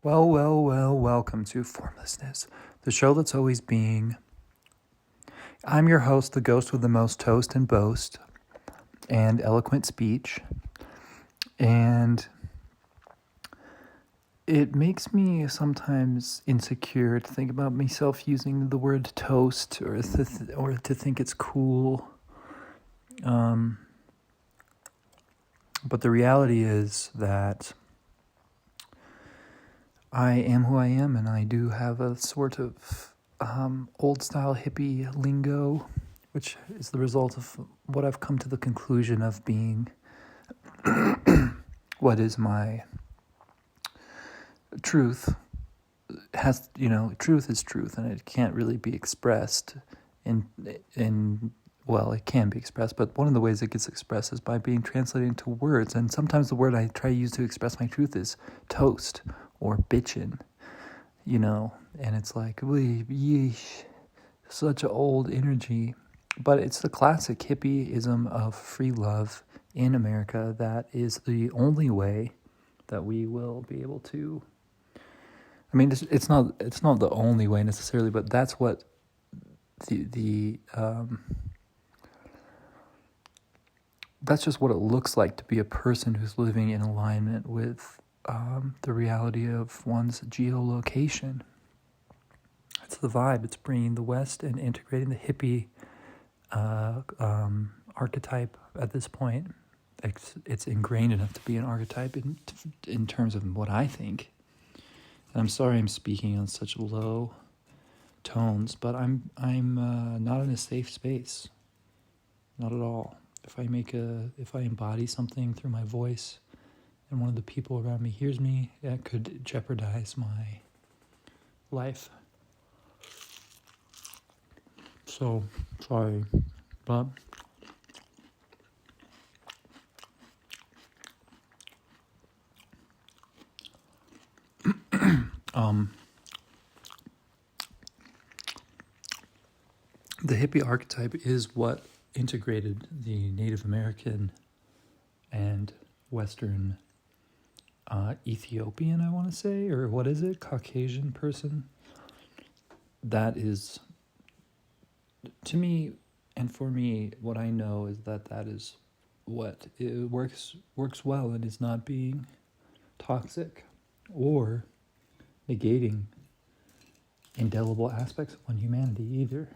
Well, welcome to Formlessness, the show that's always being. I'm your host, the ghost with the most toast and boast and eloquent speech. And it makes me sometimes insecure to think about myself using the word toast or to think it's cool. But the reality is that I am who I am, and I do have a sort of old-style hippie lingo, which is the result of what I've come to the conclusion of being what is my truth. Truth is truth, and it can't really be expressed well, it can be expressed, but one of the ways it gets expressed is by being translated into words. And sometimes the word I try to use to express my truth is toast or bitchin', and it's like, yeesh, such an old energy. But it's the classic hippieism of free love in America that is the only way that we will be able to. I mean, it's not the only way necessarily, but that's what that's just what it looks like to be a person who's living in alignment with the reality of one's geolocation. It's the vibe. It's bringing the West and integrating the hippie archetype at this point. It's ingrained enough to be an archetype in terms of what I think. And I'm sorry I'm speaking on such low tones, but I'm not in a safe space. Not at all. If I embody something through my voice and one of the people around me hears me, that could jeopardize my life. So, sorry, but the hippie archetype is what integrated the Native American and Western Ethiopian, I want to say, or what is it, Caucasian person. That is, to me, and for me, what I know is that is what it works well and is not being toxic or negating indelible aspects of humanity either.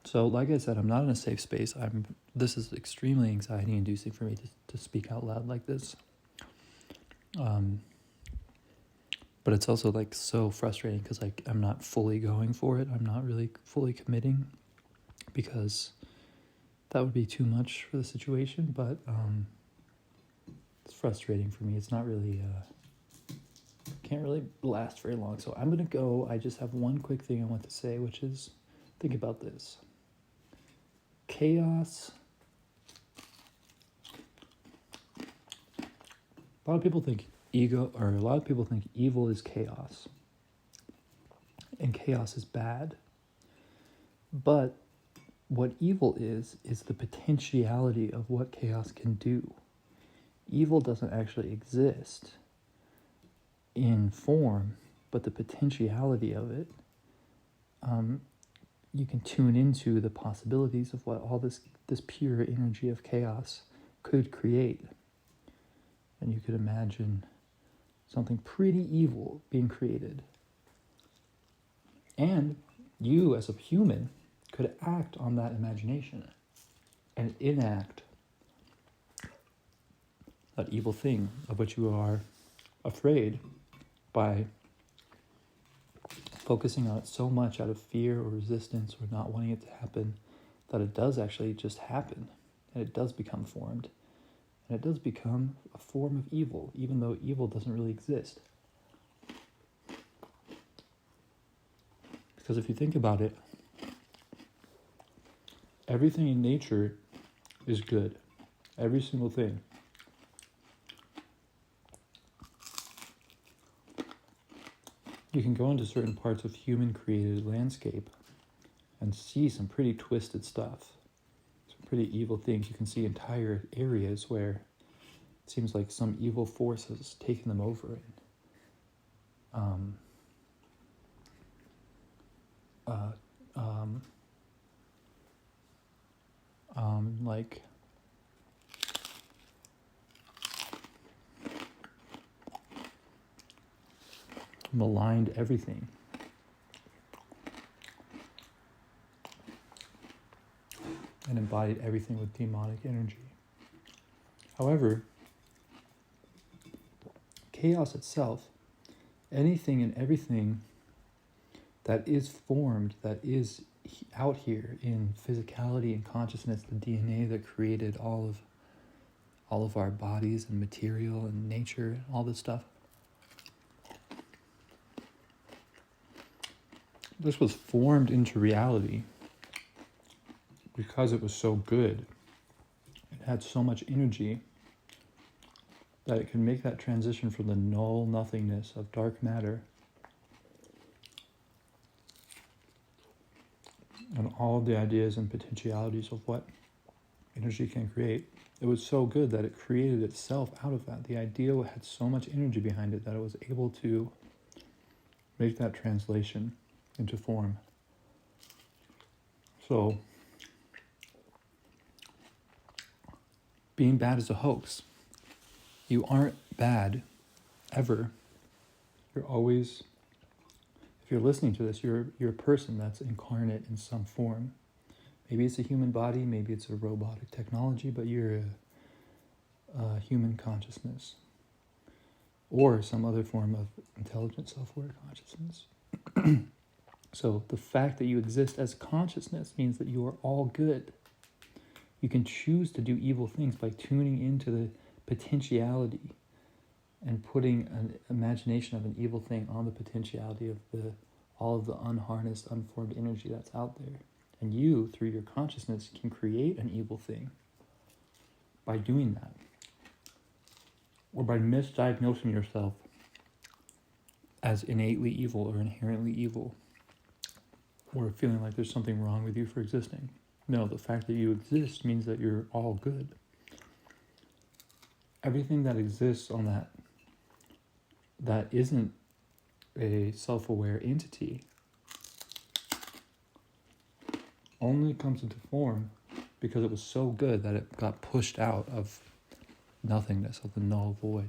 So, like I said, I'm not in a safe space. This is extremely anxiety-inducing for me to speak out loud like this. But it's also like so frustrating because I'm not fully going for it. I'm not really fully committing because that would be too much for the situation. But it's frustrating for me. It's not really can't really last very long. So I'm gonna go. I just have one quick thing I want to say, which is think about this. Chaos. A lot of people think evil is chaos. And chaos is bad. But what evil is the potentiality of what chaos can do. Evil doesn't actually exist in form, but the potentiality of it, you can tune into the possibilities of what all this pure energy of chaos could create. And you could imagine something pretty evil being created. And you, as a human, could act on that imagination and enact that evil thing of which you are afraid by focusing on it so much out of fear or resistance or not wanting it to happen that it does actually just happen and it does become formed and it does become a form of evil, even though evil doesn't really exist. Because if you think about it, everything in nature is good. Every single thing. You can go into certain parts of human-created landscape and see some pretty twisted stuff. Some pretty evil things. You can see entire areas where it seems like some evil force has taken them over. And, like maligned everything. And embodied everything with demonic energy. However, chaos itself, anything and everything that is formed, that is out here in physicality and consciousness, the DNA that created all of our bodies and material and nature, all this stuff. This was formed into reality because it was so good. It had so much energy that it can make that transition from the null nothingness of dark matter and all of the ideas and potentialities of what energy can create. It was so good that it created itself out of that. The idea had so much energy behind it that it was able to make that translation into form. So, being bad is a hoax. You aren't bad, ever. You're always, if you're listening to this, you're a person that's incarnate in some form. Maybe it's a human body, maybe it's a robotic technology, but you're a human consciousness. Or some other form of intelligent self-aware consciousness. So the fact that you exist as consciousness means that you are all good. You can choose to do evil things by tuning into the potentiality and putting an imagination of an evil thing on the potentiality of all of the unharnessed, unformed energy that's out there. And you, through your consciousness, can create an evil thing by doing that. Or by misdiagnosing yourself as innately evil or inherently evil. Or feeling like there's something wrong with you for existing. No, the fact that you exist means that you're all good. Everything that exists on that isn't a self-aware entity only comes into form because it was so good that it got pushed out of nothingness, of the null void.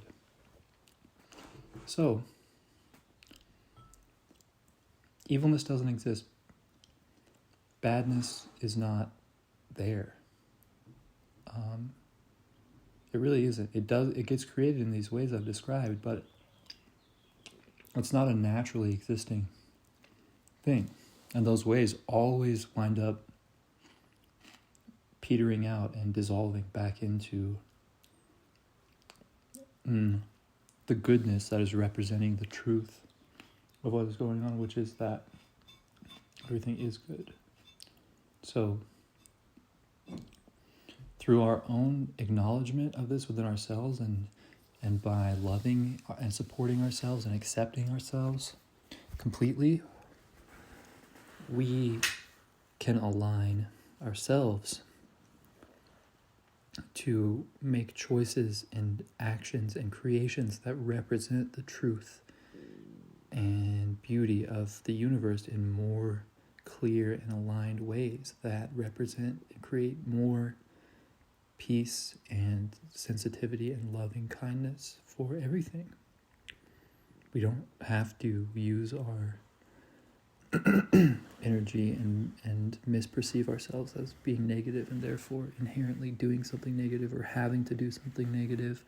So, evilness doesn't exist. Badness is not there. It really isn't. It gets created in these ways I've described, but it's not a naturally existing thing. And those ways always wind up petering out and dissolving back into the goodness that is representing the truth of what is going on, which is that everything is good. So, through our own acknowledgement of this within ourselves and by loving and supporting ourselves and accepting ourselves completely, we can align ourselves to make choices and actions and creations that represent the truth and beauty of the universe in more clear and aligned ways that represent and create more peace and sensitivity and loving kindness for everything. We don't have to use our energy and misperceive ourselves as being negative and therefore inherently doing something negative or having to do something negative.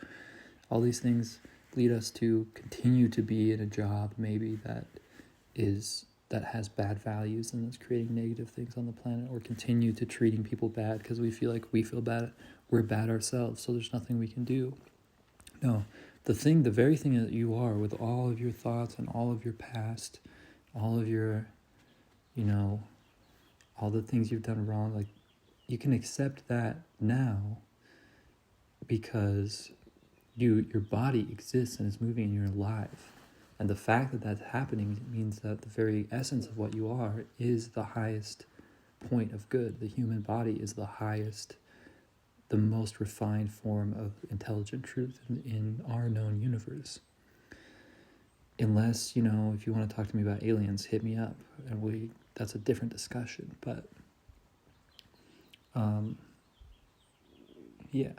All these things lead us to continue to be in a job maybe that has bad values and is creating negative things on the planet, or continue to treating people bad because we feel like we feel bad, we're bad ourselves, so there's nothing we can do. No, the very thing that you are, with all of your thoughts and all of your past, all of your, all the things you've done wrong, like, you can accept that now because your body exists and is moving and you're alive. And the fact that that's happening means that the very essence of what you are is the highest point of good. The human body is the highest the most refined form of intelligent truth in our known universe. Unless, if you want to talk to me about aliens, hit me up, and that's a different discussion, but yeah.